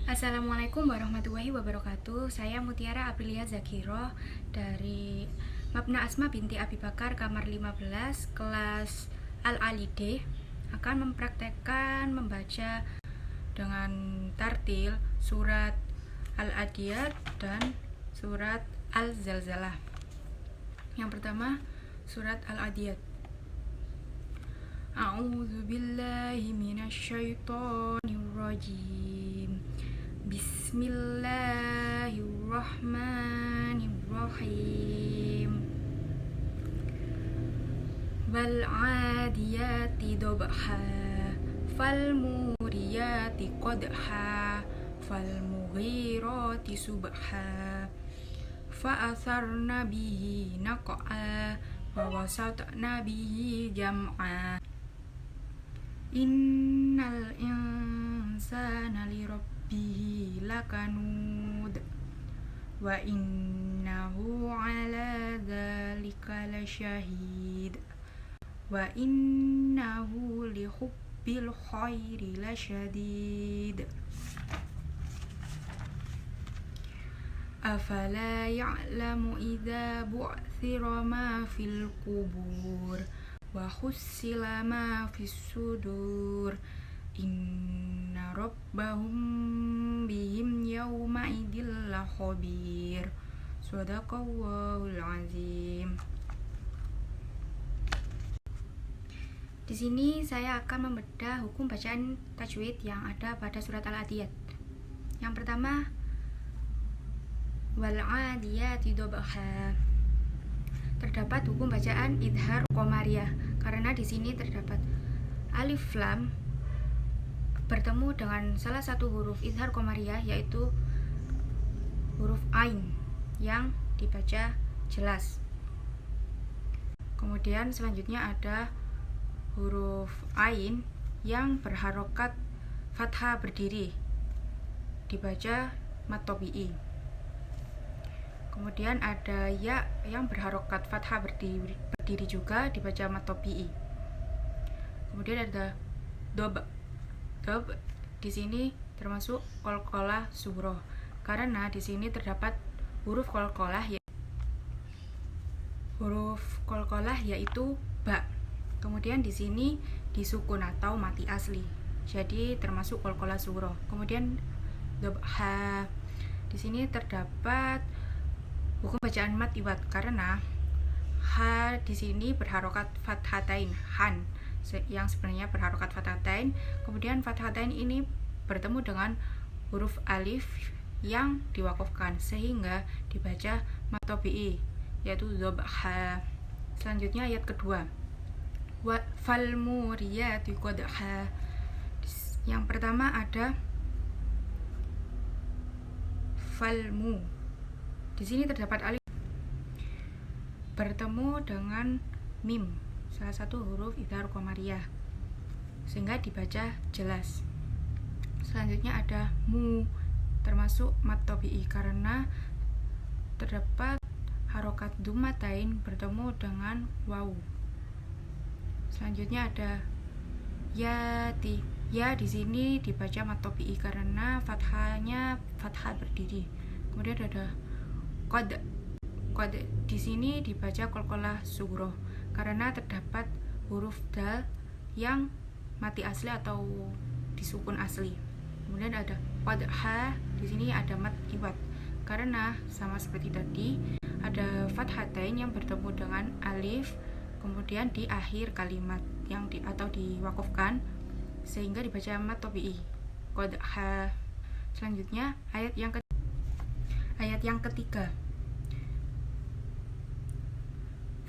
Assalamualaikum warahmatullahi wabarakatuh. Saya Mutiara Aprilia Zakiro dari Mabna Asma binti Abi Bakar kamar 15 kelas Al-Alide akan mempraktekkan membaca dengan tartil surat Al-Adiyat dan surat Al-Zalzalah. Yang pertama, surat Al-Adiyat. A'udzu billahi minasyaitonir rajim. Bismillahirrahmanirrahim. Wal 'adiyati dhabha fal muriyati qadha fal mughirati subha fa atharna bihi naq'a wa wasatna bihi jam'a. Innal insana lirabbihi lakanud wa innahu ala dzalika lasyahid wa innahu lihubbil khairi lasyadid. Afala ya'lamu idza bu'thira ma fil qubur wa khussila ma fis sudur inna rabbahum bihim yawma idil lakhabir. Shadaqallahul azim. Di sini saya akan membedah hukum bacaan tajwid yang ada pada surat Al-Adiyat. Yang pertama, wal 'adiyati dhabha. Terdapat hukum bacaan idhar qamariyah karena di sini terdapat alif lam bertemu dengan salah satu huruf idhar qamariyah yaitu huruf ain yang dibaca jelas. Kemudian selanjutnya ada huruf ain yang berharokat fathah berdiri dibaca mad tabi'i. Kemudian ada ya yang berharokat fathah berdiri juga dibaca mad tabi'i. Kemudian ada dob. Dob di sini termasuk qalqalah sughra karena di sini terdapat huruf qalqalah yaitu ba. Kemudian di sini disukun atau mati asli. Jadi termasuk qalqalah sughra. Kemudian dhabha. Di sini terdapat hukum bacaan mad iwad karena ha di sini berharokat fathatain han yang sebenarnya berharokat fathatain. Kemudian fathatain ini bertemu dengan huruf alif yang diwakafkan sehingga dibaca mad tabi'i yaitu dhabha. Selanjutnya ayat kedua. Wa fal muriyati qadha. Yang pertama ada falmu. Di sini terdapat alif bertemu dengan mim, salah satu huruf idhar qamariyah, sehingga dibaca jelas. Selanjutnya ada mu, termasuk mad tabi'i karena terdapat harokat dhammatain bertemu dengan waw. Selanjutnya ada yati. Ya di sini dibaca mad tabi'i karena fathahnya fathah berdiri. Kemudian ada qad. Qad di sini dibaca qalqalah sughra karena terdapat huruf dal yang mati asli atau disukun asli. Kemudian ada qadha, di sini ada mad iwad karena sama seperti tadi ada fathatain yang bertemu dengan alif kemudian di akhir kalimat yang atau diwakafkan sehingga dibaca mad tabi'i qadha. Selanjutnya ayat yang ketiga.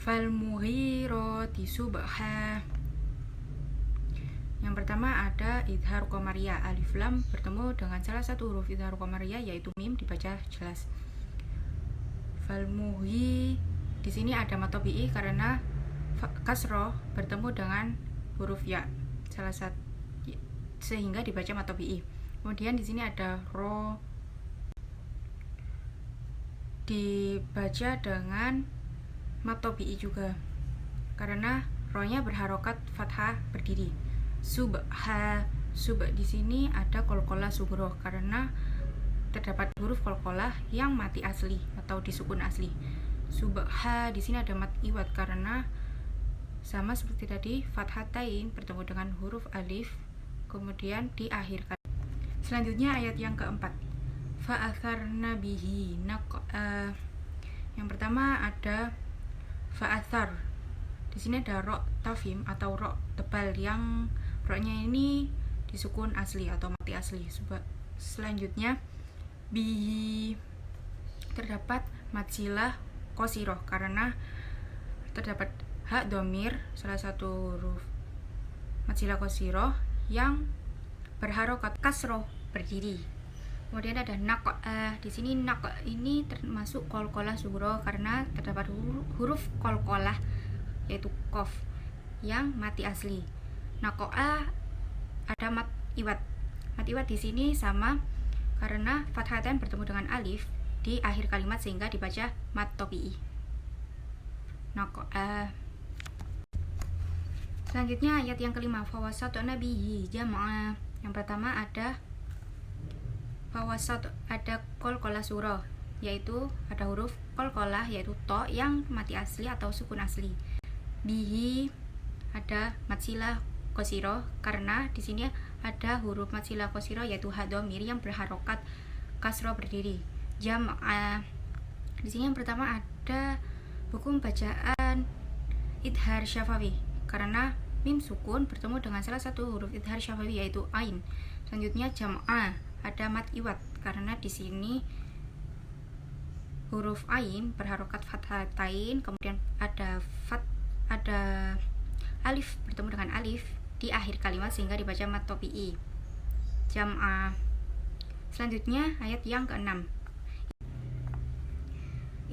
Fal mughirati subha. Yang pertama ada idhar qamariyah, alif lam bertemu dengan salah satu huruf idhar qamariyah yaitu mim dibaca jelas. Fal mughi di sini ada mad tabi'i karena kasroh bertemu dengan huruf ya salah satu sehingga dibaca mad tabi'i. Kemudian di sini ada ro dibaca dengan mad tabi'i juga karena rohnya berharokat fathah berdiri. Subha di sini ada qalqalah sughra karena terdapat huruf qalqalah yang mati asli atau disukun asli. Subha di sini ada mat iwad karena sama seperti tadi fathatain bertemu dengan huruf alif kemudian diakhirkan. Selanjutnya ayat yang keempat. Fa'atharna bihi yang pertama ada fa'athar. Di sini ada ro tafhim atau ro tebal yang ro-nya ini disukun asli atau mati asli. Selanjutnya bihi terdapat matsilah qasiroh karena terdapat hak domir salah satu huruf matsilah qasiroh yang berharokat kasroh berdiri. Kemudian ada di sini ini termasuk qalqalah sughra karena terdapat huruf qalqalah yaitu qaf yang mati asli. Ada mat iwad. Mat iwad di sini sama karena fathatan bertemu dengan alif di akhir kalimat sehingga dibaca mat tobi'i. Selanjutnya ayat yang kelima, fawasatna bihi jam'a. Yang pertama ada fawasat, ada qalqalah sughra yaitu ada huruf qalqalah yaitu to yang mati asli atau sukun asli. Bihi ada matsilah qasiroh karena di sini ada huruf matsilah qasiroh yaitu ha dhamir yang berharokat kasroh berdiri. Jam'a di sini yang pertama ada hukum bacaan idhar syafawi karena mim sukun bertemu dengan salah satu huruf idhar syafawi yaitu ain. Selanjutnya jam'a ada mat iwad karena di sini huruf ain berharokat fathatain kemudian ada alif bertemu dengan alif di akhir kalimat sehingga dibaca mat tobi'i. Jam'a. Selanjutnya ayat yang ke-6.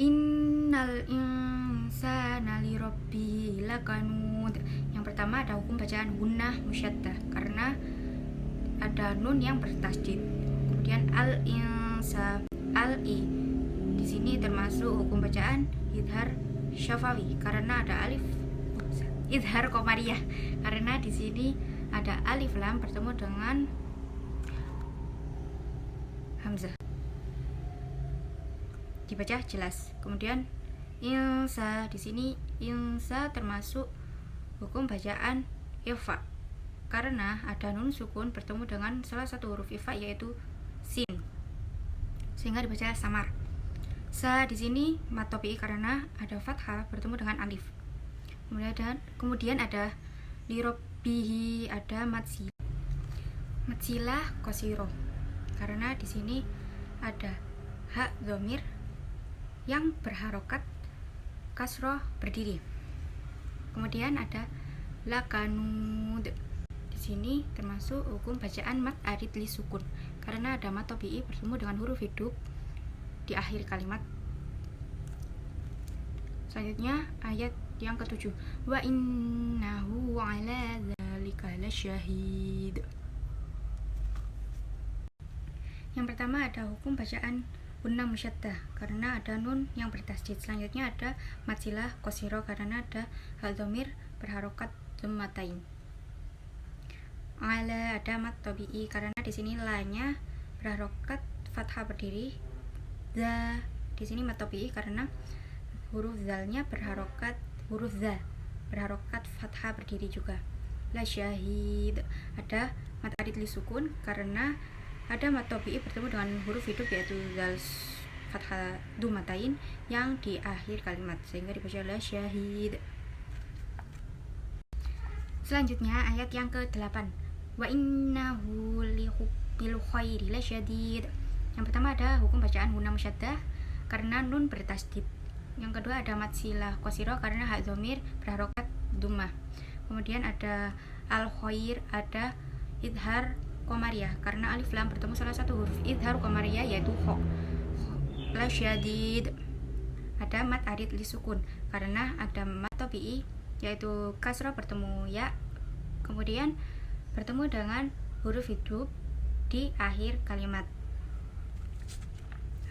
Innal insana lirabbihi lakanud. Yang pertama ada hukum bacaan gunnah musyaddah karena ada nun yang bertasydid. Kemudian al-insa al-i di sini termasuk hukum bacaan idhar syafawi karena ada alif idhar qamariyah karena di sini ada alif lam bertemu dengan hamzah. Dibaca jelas. Kemudian insa di sini insa termasuk hukum bacaan ifa karena ada nun sukun bertemu dengan salah satu huruf ifa yaitu sin sehingga dibaca samar. Sa di sini mat tobi'i karena ada fathah bertemu dengan alif. Kemudian ada lirabbihi ada matsilah qasiroh karena di sini ada hak dhamir yang berharokat kasroh berdiri. Kemudian ada lakanud. Di sini termasuk hukum bacaan mat arid li sukun karena ada mat tobi'i bertemu dengan huruf hidup di akhir kalimat. Selanjutnya ayat yang ke-7. Wa innahu ala dzalika lasyahid. Yang pertama ada hukum bacaan gunnah musyaddah karena ada nun yang bertasydid. Selanjutnya ada matsilah qasiroh karena ada hal dhamir berharokat dhammatain. Ala ada mat tobi'i karena di sini la-nya berharokat fathah berdiri. Za di sini mat tobi'i karena huruf zal-nya berharokat huruf za berharokat fathah berdiri juga. La syahid ada mat arid li sukun karena ada mat tobi'i bertemu dengan huruf hidup yaitu zal fathah dumatain yang di akhir kalimat sehingga dibaca la syahid. Selanjutnya ayat yang ke-8. Wa innahu lihubbil khairi lasyadid. Yang pertama ada hukum bacaan gunnah musyaddah karena nun bertasydid. Yang kedua ada matsilah qasiroh karena hak dhamir berharokat dhammah. Kemudian ada al-khair ada idhar qamariyah karena alif lam bertemu salah satu huruf idhar qamariyah yaitu kha. La syadid ada mat arid li sukun karena ada mat tobi'i yaitu kasrah bertemu ya kemudian bertemu dengan huruf hidup di akhir kalimat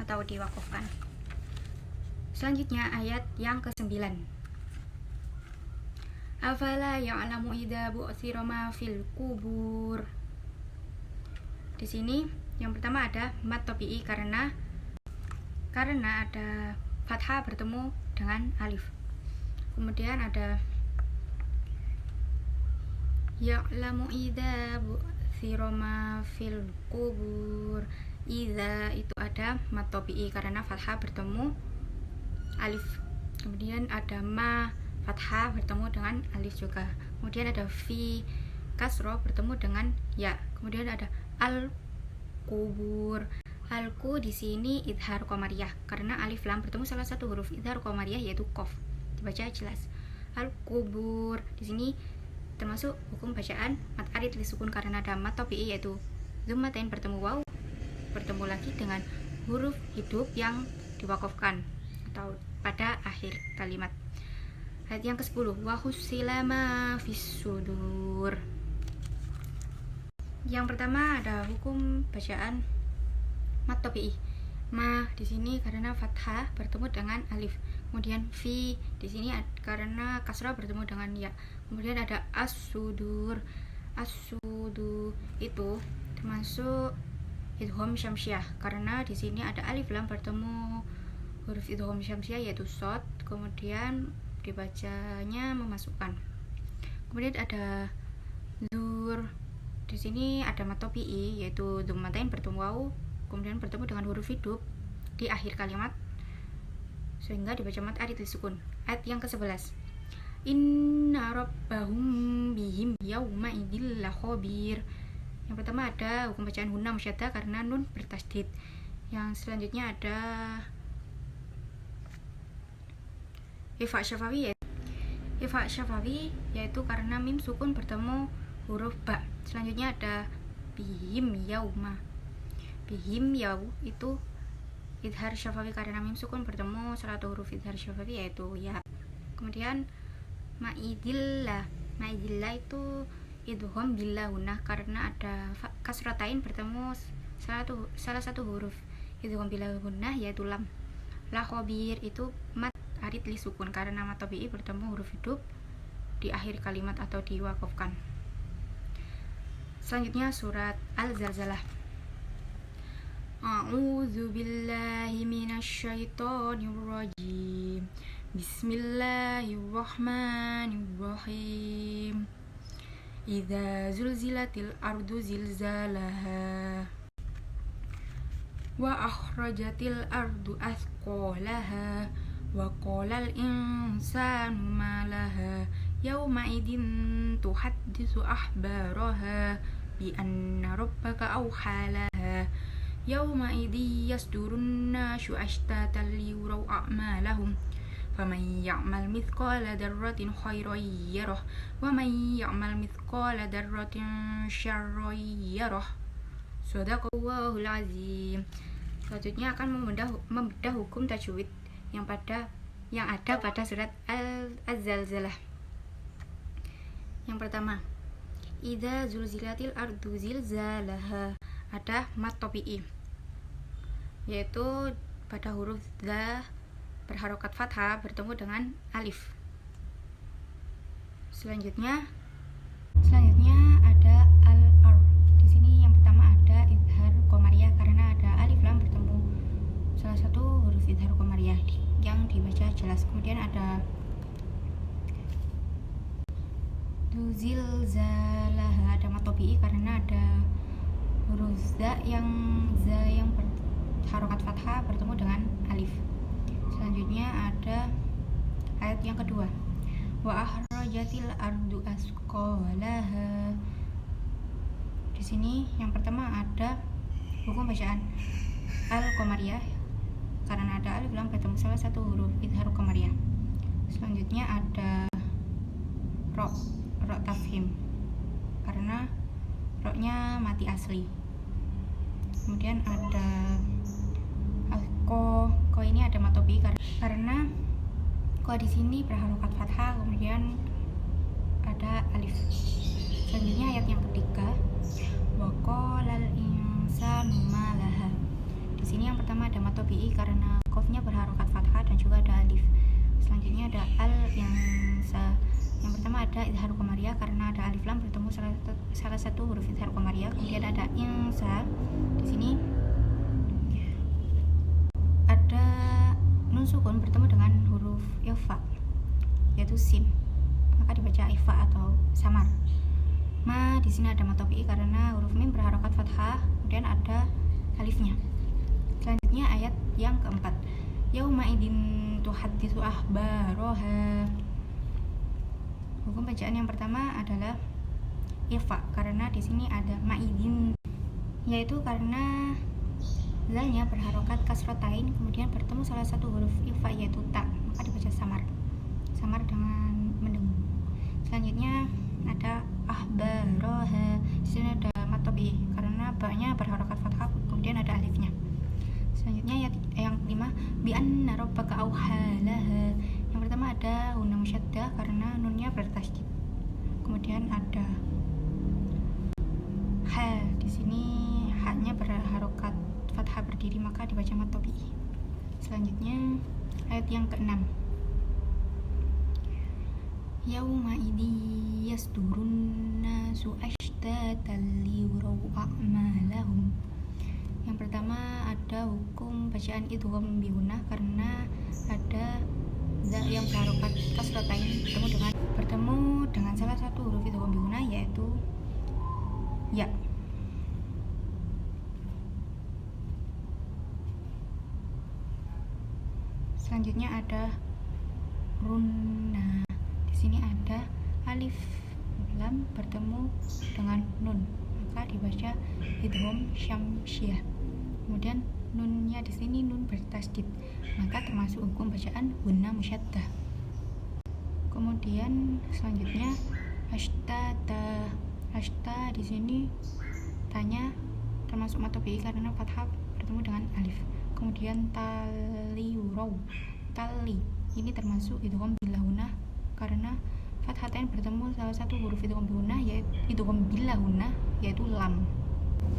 atau diwakafkan. Selanjutnya ayat yang ke-9. Afala ya'lamu idza bu'thira ma fil kubur. Di sini yang pertama ada mat topi'i karena ada fathah bertemu dengan alif. Kemudian ada ya'lamu idza bu'thira ma fil qubur. Idza itu ada mat topi'i karena fathah bertemu alif. Kemudian ada ma fathah bertemu dengan alif juga. Kemudian ada fi kasroh bertemu dengan ya. Kemudian ada al kubur. Alku di sini idhar qamariyah karena alif lam bertemu salah satu huruf idhar qamariyah yaitu qaf. Dibaca jelas. Al kubur di sini termasuk hukum bacaan mat arid li sukun karena ada mat topi'i yaitu dzummatain bertemu waw bertemu lagi dengan huruf hidup yang diwakafkan atau pada akhir kalimat. Ayat yang ke-10, wa hussila ma fis sudur. Yang pertama ada hukum bacaan mat topi'i. Ma di sini karena fathah bertemu dengan alif. Kemudian fi di sini karena kasrah bertemu dengan ya. Kemudian ada as-sudur. As-sudu itu termasuk idgham syamsiah karena di sini ada alif lam bertemu huruf idgham syamsiah yaitu shad, kemudian dibacanya memasukkan. Kemudian ada zur. Di sini ada mat topi'i yaitu dzummatain bertemu waw, kemudian bertemu dengan huruf hidup di akhir kalimat sehingga dibaca mat arid li sukun. Ayat yang ke-11. Inna rabbahum bihim yauma idil lakhabir. Yang pertama ada hukum bacaan hunna musyaddah karena nun bertasdid. Yang selanjutnya ada ifa syafawi yaitu karena mim sukun bertemu huruf ba. Selanjutnya ada bihim yauma. Bihim yau itu idhar syafawi karena mim sukun bertemu salah satu huruf idhar syafawi yaitu ya. Kemudian ma'idillah itu idgham billahunah karena ada kasratain bertemu salah satu huruf idgham billahunah yaitu lam. La khabir itu mat arid li sukun karena mat tabi'i bertemu huruf hidup di akhir kalimat atau diwakafkan. Selanjutnya surat Al-Zalzalah. A'udzu billahi minasyaitonir rajim. Bismillahirrahmanirrahim. Idza zulzilatil ardu zilzalaha wa akhrajatil ardu athqalaha wa qalal insanu ma laha yauma idin tuhaddisu ahbaraha bi anna rabbaka awhalaha yauma idin yasdurun nasu ashtatan liyuraw a'malahum faman ya'mal mithqala dzarratin khairan yarah wa man ya'mal mithqala dzarratin syarran yarah. Shadaqallahul azim. Selanjutnya akan membedah hukum tajwid yang ada pada surat Az-Zalzalah. Yang pertama, idza zulzilatil ardu zilzalaha ada mat tabi'i yaitu pada huruf za berharokat fathah bertemu dengan alif. Selanjutnya ada al-ar. Di sini yang pertama ada idhar qamariyah karena ada alif lam bertemu salah satu huruf idhar qamariyah yang dibaca jelas. Kemudian ada zilzalah ada mat tabi'i karena ada huruf za yang berharokat fathah bertemu dengan alif. Selanjutnya ada ayat yang kedua. Wa akhrajatil ardu asqalaha. Di sini yang pertama ada hukum bacaan al-qamariyah karena ada alif lam bertemu salah satu huruf idhar qamariyah. Selanjutnya ada ro tafhim karena ro-nya mati asli. Kemudian ada ko ini ada mat tabi'i karena ko di sini berharokat fathah, kemudian ada alif. Selanjutnya ayat yang ketiga, wa qalal insanu ma laha. Di sini yang pertama ada mat tabi'i karena qafnya berharokat fathah dan juga ada alif. Selanjutnya ada al yang yang pertama ada idhar qamariyah karena ada alif lam bertemu salah satu huruf idhar qamariyah. Kemudian ada insa. Di sini ada nun sukun bertemu dengan huruf ifa yaitu sin, maka dibaca ifa atau samar. Ma di sini ada matopi karena huruf mim berharokat fathah, kemudian ada alifnya. Selanjutnya ayat yang keempat. Yauma idin tuhaddisu ahbaroha. Hukum bacaan yang pertama adalah ifa karena di sini ada ma'idin, yaitu karena zalnya berharokat kasrotain kemudian bertemu salah satu huruf ifa yaitu ta, maka dibaca samar dengan mendengung. Selanjutnya ada ahbaroha. Di sini ada matobi karena ba-nya berharokat fathah kemudian ada alifnya. Selanjutnya yang kelima bi anna rabbaka auhalaha. Yang pertama ada hunna musyaddah karena nunnya bertasydid. Kemudian ada ha. Di sini ha-nya berharokat fathah berdiri maka dibaca matobi. Selanjutnya ayat yang keenam. Yauma idzi yasdurun nasu ashtatan liyuraw a'malahum. Yang pertama ada hukum bacaan idgham bihunah karena ada za yang berharokat kasratain bertemu dengan salah satu huruf idgham bihunah yaitu ya. Selanjutnya ada runna. Di sini ada alif lam bertemu dengan nun, maka dibaca idgham syamsiyah. Kemudian nunnya di sini nun bertasydid, maka termasuk hukum bacaan hunna musyaddah. Kemudian selanjutnya ashtata. Ashta di sini tanya termasuk matobi karena fathah bertemu dengan alif. Kemudian taliyuraw. Tali ini termasuk idgham bilahunah karena fathatain bertemu salah satu huruf idgham bilahunah yaitu idgham bilahunah yaitu lam.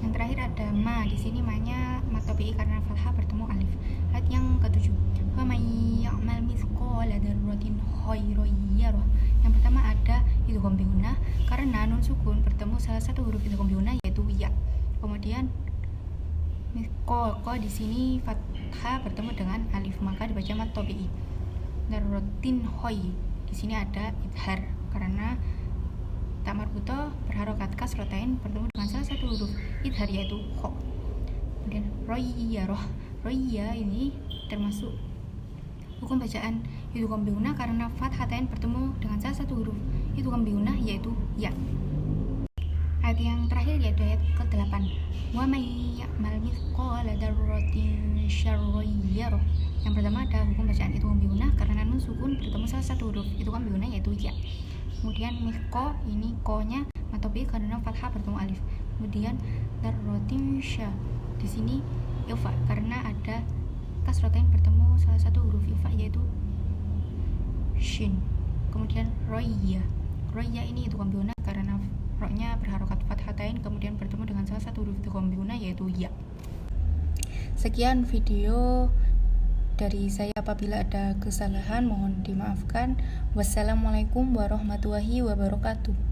Yang terakhir ada ma. Di sini ma-nya matobi karena fathah bertemu alif. Ayat yang ketujuh. Wa may ya'mal mithqala dzarratin khairan yarah. Yang pertama ada idgham bilahunah karena nun sukun bertemu salah satu huruf idgham bilahunah yaitu ya. Kemudian mithqal di sini fathah bertemu dengan alif maka dibaca mat tabi'i. Darrotin hoy. Di sini ada idhar karena ta marbuto berharokat kasrotain bertemu dengan salah satu huruf idhar yaitu kho. Kemudian royyaroh. Royya ini termasuk hukum bacaan idgham bihunah karena fathatain bertemu dengan salah satu huruf idgham bihunah yaitu ya. Ayat yang terakhir yaitu ayat ke-8. Wa may ya'mal mithqala dzarratin syarran yarah. Yang pertama ada hukum bacaan idgham bihunah karena nun sukun bertemu salah satu huruf idgham bihunah yaitu ya. Kemudian mithqa ini ko-nya matobi karena fathah bertemu alif. Kemudian dzarratin sya. Di sini ifa karena ada kasrotain bertemu salah satu huruf ifa yaitu shin. Kemudian royya. Royya ini idgham bihunah karena ro-nya berharokat fathatain kemudian bertemu dengan salah satu huruf idgham bihunah yaitu ya. Sekian video dari saya, apabila ada kesalahan mohon dimaafkan. Wassalamualaikum warahmatullahi wabarakatuh.